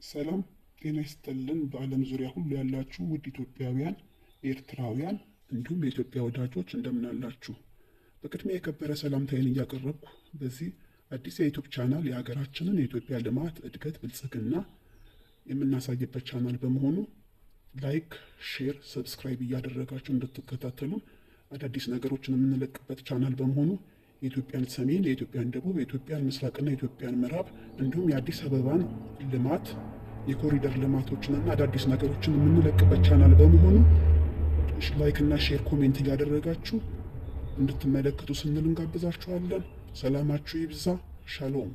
ሰላም ጤና ይስጥልን። በዓለም ዙሪያ ሁሉ ያላችሁ ውድ ኢትዮጵያውያን፣ ኤርትራውያን እንዲሁም የኢትዮጵያ ወዳጆች እንደምን አላችሁ? በቅድሚያ የከበረ ሰላምታዬን እያቀረብኩ በዚህ አዲስ የዩቲዩብ ቻናል የሀገራችንን የኢትዮጵያ ልማት፣ እድገት፣ ብልጽግና የምናሳይበት ቻናል በመሆኑ ላይክ፣ ሼር፣ ሰብስክራይብ እያደረጋችሁ እንድትከታተሉን አዳዲስ ነገሮችን የምንለቅበት ቻናል በመሆኑ የኢትዮጵያን ሰሜን፣ የኢትዮጵያን ደቡብ፣ የኢትዮጵያን ምስራቅና የኢትዮጵያን ምዕራብ እንዲሁም የአዲስ አበባን ልማት የኮሪደር ልማቶችንና አዳዲስ ነገሮችን የምንለቅበት ቻናል በመሆኑ ላይክ እና ሼር ኮሜንት እያደረጋችሁ እንድትመለከቱ ስንል እንጋብዛችኋለን። ሰላማችሁ ይብዛ። ሻሎም